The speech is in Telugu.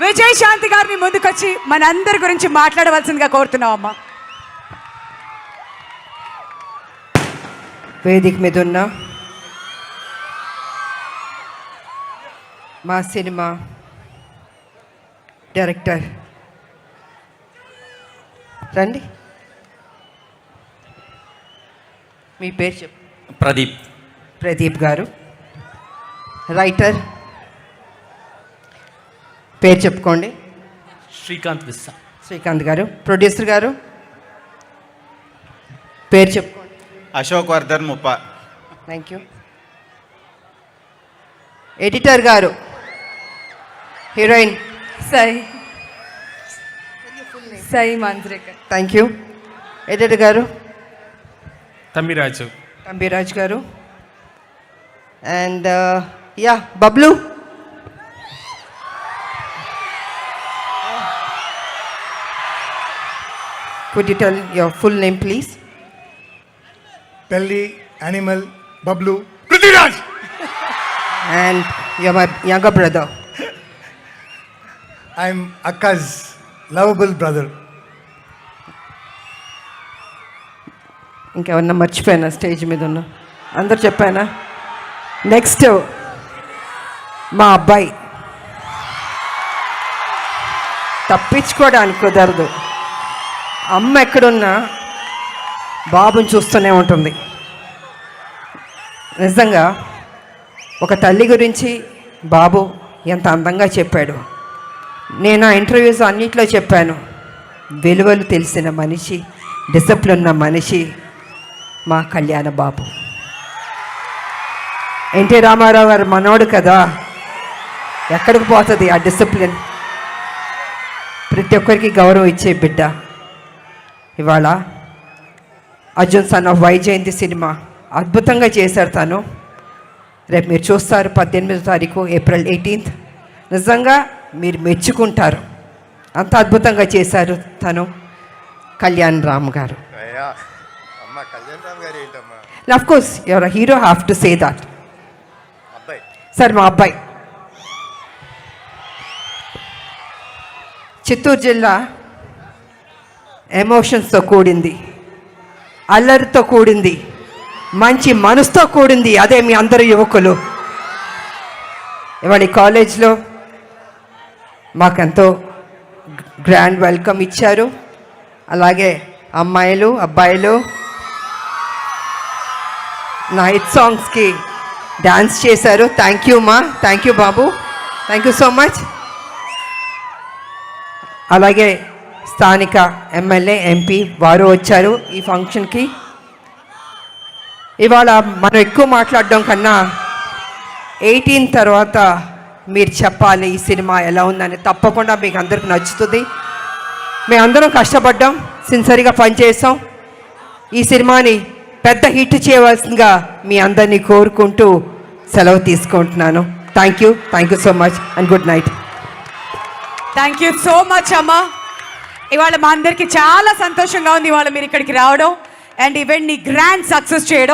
విజయశాంతి గారిని ముందుకొచ్చి మనందరి గురించి మాట్లాడవలసిందిగా కోరుతున్నాం అమ్మా. వేదిక మీద ఉన్న మా సినిమా డైరెక్టర్ రండి, మీ పేరు చెప్పు. ప్రదీప్ గారు. రైటర్ పేరు చెప్పుకోండి. శ్రీకాంత్ గారు. ప్రొడ్యూసర్ గారు పేరు చెప్పుకోండి. అశోక్ వర్ధన్ ముప్ప. Thank you. ఎడిటర్ గారు, heroine Sai Manjrekar. Thank you. Editor గారు తంబిరాజు గారు. And yeah Bablu. Could you tell your full name, please? Pelli, Animal, Bablu, Prithviraj. And you're my younger brother. I'm Akka's lovable brother. ఇంకెవరన్నా మర్చిపోయానా స్టేజ్ మీద ఉన్న? అందరు చెప్పానా? నెక్స్ట్ మా అబ్బాయి. తప్పించుకోవడానికి కుదరదు. అమ్మ ఎక్కడున్నా బాబుని చూస్తూనే ఉంటుంది. నిజంగా ఒక తల్లి గురించి బాబు ఎంత అందంగా చెప్పాడు. నేను ఆ ఇంటర్వ్యూస్ అన్నిట్లో చెప్పాను. విలువలు తెలిసిన మనిషి, డిసిప్లిన్ ఉన్న మనిషి మా కళ్యాణ బాబు. ఎన్టీ రామారావు గారు మనోడు కదా, ఎక్కడికి పోతుంది ఆ డిసిప్లిన్? ప్రతి ఒక్కరికి గౌరవం ఇచ్చే బిడ్డ. ఇవాళ Arjun son of Vyjayanthi cinema అద్భుతంగా చేశారు తను. రేపు మీరు చూస్తారు 18వ తారీఖు ఏప్రిల్ 18th. నిజంగా మీరు మెచ్చుకుంటారు, అంత అద్భుతంగా చేశారు తను. కళ్యాణ్ రామ్ గారు. Of course your hero, have to say that. Sir మా అబ్బాయి చిత్తూరు జిల్లా ఎమోషన్స్తో కూడింది, అల్లరితో కూడింది, మంచి మనసుతో కూడింది. అదే మీ అందరు యువకులు ఇవాళ కాలేజ్లో మాకెంతో గ్రాండ్ వెల్కమ్ ఇచ్చారు. అలాగే అమ్మాయిలు అబ్బాయిలు నా హిట్ సాంగ్స్కి డాన్స్ చేశారు. థ్యాంక్ యూ మా, thank you Babu, thank you so much. అలాగే స్థానిక ఎమ్మెల్యే ఎంపీ వారు వచ్చారు ఈ ఫంక్షన్కి. ఇవాళ మనం ఎక్కువ మాట్లాడడం కన్నా 18 తర్వాత మీరు చెప్పాలి ఈ సినిమా ఎలా ఉందని. తప్పకుండా మీకు అందరికి నచ్చుతుంది. మేము అందరం కష్టపడ్డాం, సిన్సియర్గా పనిచేసాం. ఈ సినిమాని పెద్ద హిట్ చేయవలసిందిగా మీ అందరినీ కోరుకుంటూ సెలవు తీసుకుంటున్నాను. Thank you so much and good night. Thank you so much అమ్మా. ఇవాళ మా అందరికీ చాలా సంతోషంగా ఉంది ఇవాళ మీరు ఇక్కడికి రావడం అండ్ ఈవెంట్ని గ్రాండ్ సక్సెస్ చేయడం.